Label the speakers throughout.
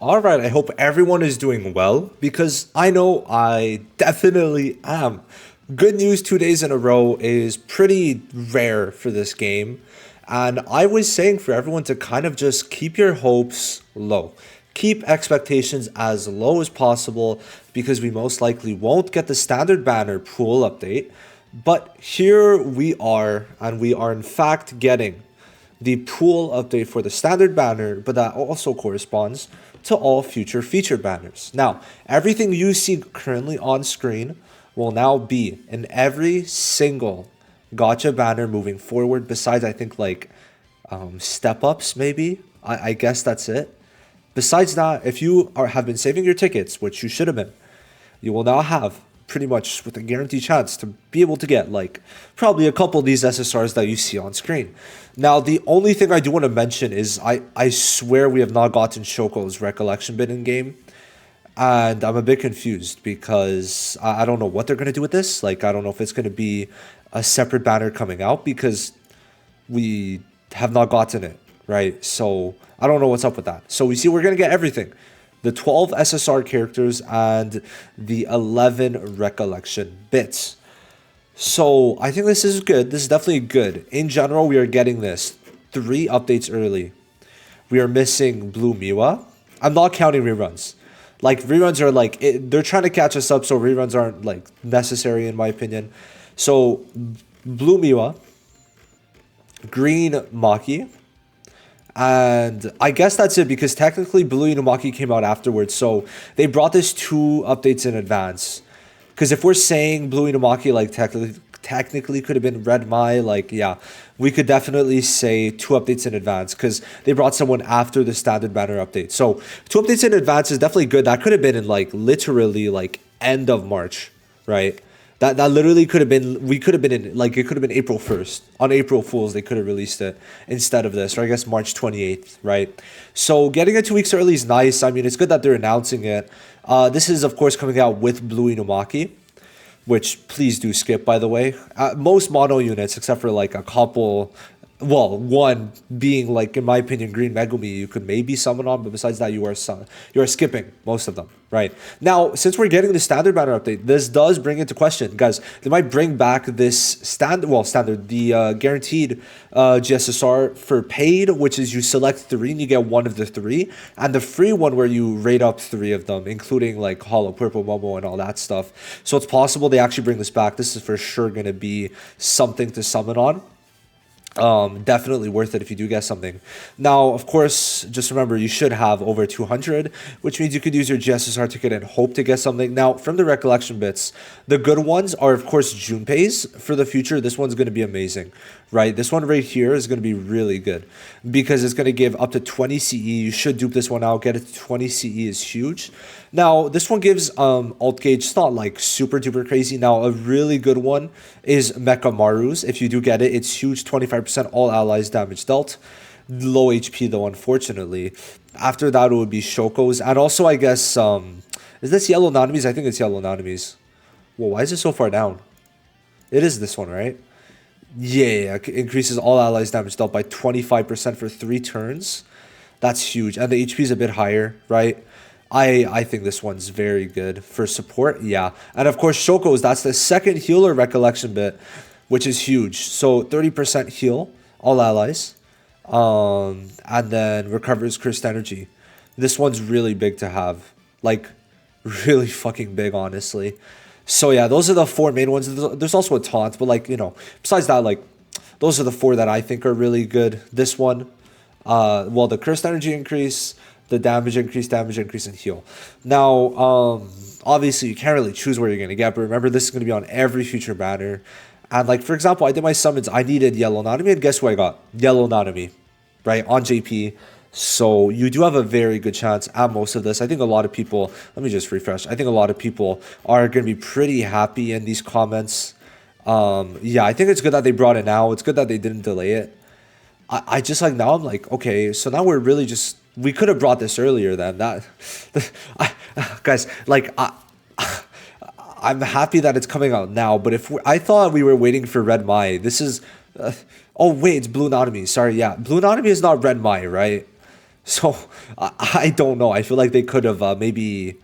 Speaker 1: All right, I hope everyone is doing well because I know I definitely am. Good news 2 days in a row is pretty rare for this game. And I was saying for everyone to kind of just keep your hopes low. Keep expectations as low as possible because we most likely won't get the standard banner pool update. But here we are, and we are in fact getting the pool update for the standard banner, but that also corresponds to all future featured banners. Now, everything you see currently on screen will now be in every single gotcha banner moving forward, besides, I think, like step ups, maybe. I guess that's it. Besides that, if you have been saving your tickets, which you should have been, you will now have pretty much with a guaranteed chance to be able to get like probably a couple of these SSRs that you see on screen. Now, the only thing I do want to mention is I swear we have not gotten Shoko's recollection bit in game. And I'm a bit confused because I don't know what they're going to do with this. Like, I don't know if it's going to be a separate banner coming out because we have not gotten it, right? So I don't know what's up with that. So we see we're going to get everything. The 12 SSR characters and the 11 recollection bits. So I think this is good. This is definitely good. In general, we are getting this 3 updates early. We are missing Blue Miwa. I'm not counting reruns. Like, reruns are like, they're trying to catch us up, so reruns aren't like necessary in my opinion. So Blue Miwa, Green Maki, and I guess that's it because technically Blue Inumaki came out afterwards. So they brought this 2 updates in advance. Because if we're saying Blue Inumaki, like, technically could have been Red Mai, like, yeah, we could definitely say 2 updates in advance because they brought someone after the standard banner update. So 2 updates in advance is definitely good. That could have been in like literally like end of March, right? That literally could have been, we could have been in, like, it could have been April 1st. On April Fools, they could have released it instead of this, or I guess March 28th, right? So getting it 2 weeks early is nice. I mean, it's good that they're announcing it. This is, of course, coming out with Blue Inumaki, which please do skip, by the way. Most mono units, except for like a couple, well, one being like, in my opinion, Green Megumi, you could maybe summon on, but besides that, you are skipping most of them, right? Now, since we're getting the standard banner update, this does bring into question, guys. They might bring back this the guaranteed GSSR for paid, which is you select 3 and you get 1 of the 3, and the free one where you rate up 3 of them, including like Hollow, Purple Momo, and all that stuff. So it's possible they actually bring this back. This is for sure going to be something to summon on. Definitely worth it if you do get something. Now, of course, just remember you should have over 200, which means you could use your GSSR ticket and hope to get something. Now, from the recollection bits, the good ones are, of course, Junpei's for the future. This one's going to be amazing, right? This one right here is going to be really good because it's going to give up to 20 CE. You should dupe this one out. Get it to 20 CE is huge. Now, this one gives alt gauge. It's not like super duper crazy. Now, a really good one is Mecha Maru's. If you do get it, it's huge, 25% all allies damage dealt. Low HP though, unfortunately. After that, it would be Shoko's. And also, I guess, is this Yellow Nanamis? I think it's Yellow Nanamis. Whoa, why is it so far down? It is this one, right? Yeah, increases all allies damage dealt by 25% for 3 turns. That's huge. And the HP is a bit higher, right? I think this one's very good for support. Yeah. And of course, Shoko's, that's the second healer recollection bit, which is huge. So 30% heal all allies. And then recovers cursed energy. This one's really big to have. Like, really fucking big, honestly. So yeah, those are the 4 main ones. There's also a taunt, but like, you know, besides that, like, those are the 4 that I think are really good. This one, well, the cursed energy increase, the damage increase, and heal. Now, obviously, you can't really choose where you're going to get, but remember, this is going to be on every future banner. And, like, for example, I did my summons. I needed Yellow Nanami, and guess who I got? Yellow Nanami, right, on JP. So you do have a very good chance at most of this. I think a lot of people, let me just refresh. I think a lot of people are going to be pretty happy in these comments. Yeah, I think it's good that they brought it now. It's good that they didn't delay it. I just, like, now I'm like, okay, so now we're really just, we could have brought this earlier than that. Guys, like, I'm happy that it's coming out now, but if I thought we were waiting for Red Mai, this is, oh wait, it's Blue Nanami, sorry, yeah. Blue Nanami is not Red Mai, right? So I don't know. I feel like they could have maybe,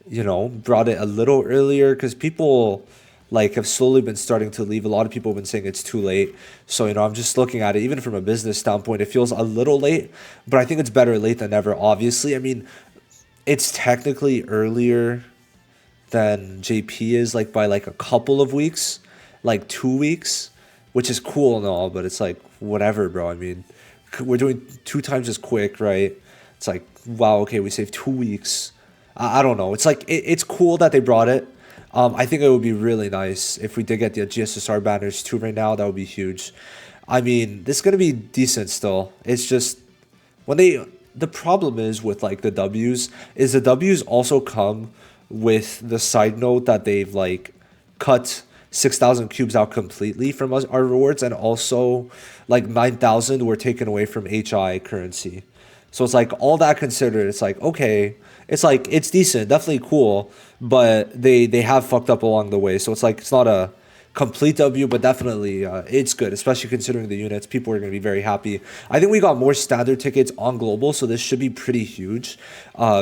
Speaker 1: brought it a little earlier because people like have slowly been starting to leave. A lot of people have been saying it's too late. So, I'm just looking at it, even from a business standpoint, it feels a little late, but I think it's better late than never, obviously. I mean, it's technically earlier than JP is, like by like a couple of weeks, like 2 weeks, which is cool and all, but it's like whatever, bro. I mean, we're doing two times as quick, right? It's like, wow, okay, we saved 2 weeks. I don't know. It's like it's cool that they brought it. I think it would be really nice if we did get the GSSR banners too right now. That would be huge. I mean, this is gonna be decent still. It's just when they the problem is with like the W's also come with the side note that they've like cut 6,000 cubes out completely from us, our rewards, and also like 9,000 were taken away from HI currency. So it's like all that considered, it's like okay, it's like it's decent, definitely cool, but they have fucked up along the way. So it's like it's not a complete W, but definitely it's good, especially considering the units. People are going to be very happy. I think we got more standard tickets on global, so this should be pretty huge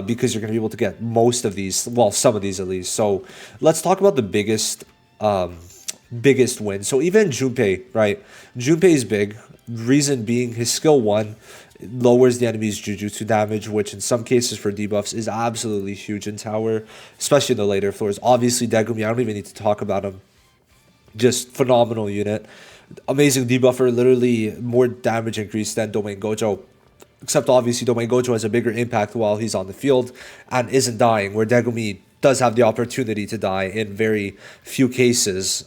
Speaker 1: because you're going to be able to get most of these, well, some of these at least. So let's talk about the biggest win. So even Junpei, right? Junpei is big. Reason being his skill 1 lowers the enemy's jujutsu damage, which in some cases for debuffs is absolutely huge in tower, especially in the later floors. Obviously, Degumi, I don't even need to talk about him. Just phenomenal unit. Amazing debuffer, literally more damage increase than Domain Gojo. Except obviously Domain Gojo has a bigger impact while he's on the field and isn't dying, where Degumi does have the opportunity to die in very few cases.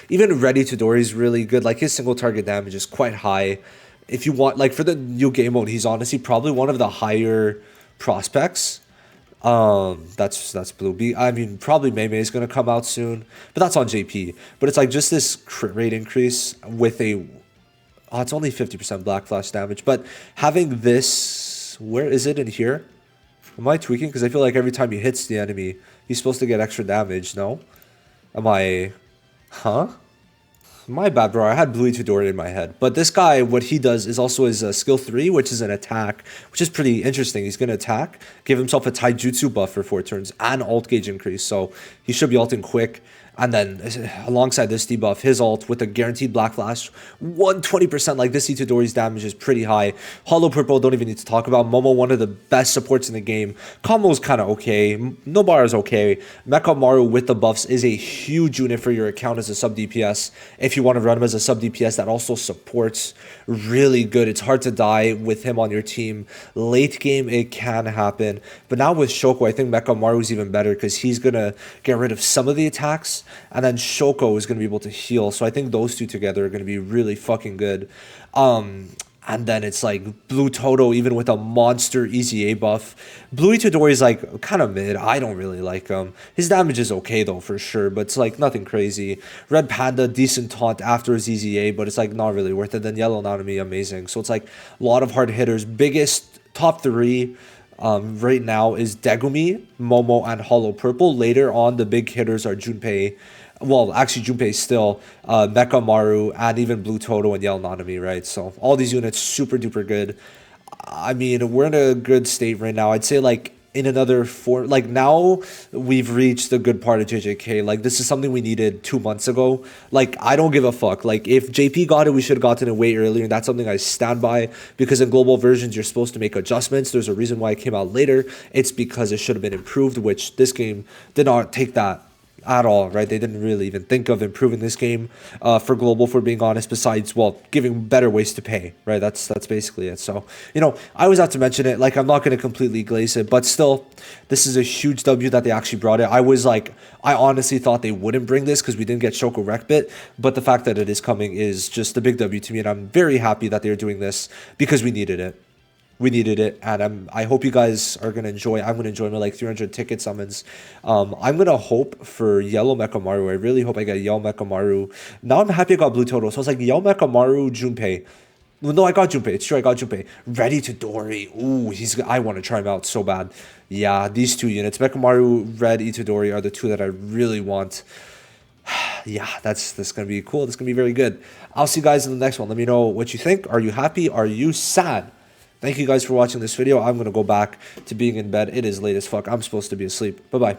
Speaker 1: Even Ready to Dori is really good. Like his single target damage is quite high. If you want, like for the new game mode, he's honestly probably one of the higher prospects. That's Blue B. I mean, probably Mei Mei is gonna come out soon, but that's on JP. But it's like just this crit rate increase with a, oh, it's only 50% Black Flash damage, but having this, where is it in here? Am I tweaking? Because I feel like every time he hits the enemy, he's supposed to get extra damage. No, am I? Huh? My bad, bro. I had Blue Itadori in my head. But this guy, what he does is also his skill 3, which is an attack, which is pretty interesting. He's going to attack, give himself a taijutsu buff for 4 turns, and ult gauge increase. So he should be ulting quick. And then alongside this debuff, his ult with a guaranteed Black Flash, 120%. Like this Itadori's damage is pretty high. Hollow Purple, don't even need to talk about. Momo, one of the best supports in the game. Combo's kind of okay. Nobara's okay. Mecha Maru with the buffs is a huge unit for your account as a sub DPS. If you want to run him as a sub DPS that also supports, really good. It's hard to die with him on your team. Late game, it can happen. But now with Shoko, I think Mecha Maru is even better because he's going to get rid of some of the attacks. And then Shoko is going to be able to heal. So I think those two together are going to be really fucking good. And then it's like Blue Toto, even with a monster EZA buff. Blue Itadori is like kind of mid. I don't really like him. His damage is okay though, for sure. But it's like nothing crazy. Red Panda, decent taunt after his EZA. But it's like not really worth it. Then Yellow Nanami, amazing. So it's like a lot of hard hitters. Biggest top 3 right now is Degumi, Momo, and Hollow Purple. Later on, the big hitters are Junpei. Well, actually, Junpei still, Mecha Maru, and even Blue Toto and Yell Nanami, right? So all these units super duper good. I mean, we're in a good state right now. I'd say like in another 4, like now we've reached the good part of JJK. Like this is something we needed 2 months ago. Like I don't give a fuck. Like if JP got it, we should have gotten it way earlier, and that's something I stand by, because in global versions you're supposed to make adjustments. There's a reason why it came out later. It's because it should have been improved, which this game did not take that at all, right? They didn't really even think of improving this game for global, for being honest, besides, well, giving better ways to pay, right? That's basically it. So, I always have to mention it. Like, I'm not going to completely glaze it, but still, this is a huge W that they actually brought it. I honestly thought they wouldn't bring this because we didn't get Shoko Wreck Bit, but the fact that it is coming is just a big W to me, and I'm very happy that they're doing this because we needed it. We needed it, and I hope you guys are going to enjoy. I'm going to enjoy my like 300 ticket summons. I'm going to hope for Yellow Mecha Maru. I really hope I get Yellow Mecha Maru. Now I'm happy I got Blue Toto. So I was like, Yellow Mecha Maru, Junpei. Well, no, I got Junpei. It's true, I got Junpei. Ready to Dori. Ooh, I want to try him out so bad. Yeah, these 2 units, Mecha Maru, Red Itadori, are the 2 that I really want. Yeah, that's going to be cool. That's going to be very good. I'll see you guys in the next one. Let me know what you think. Are you happy? Are you sad? Thank you guys for watching this video. I'm going to go back to being in bed. It is late as fuck. I'm supposed to be asleep. Bye-bye.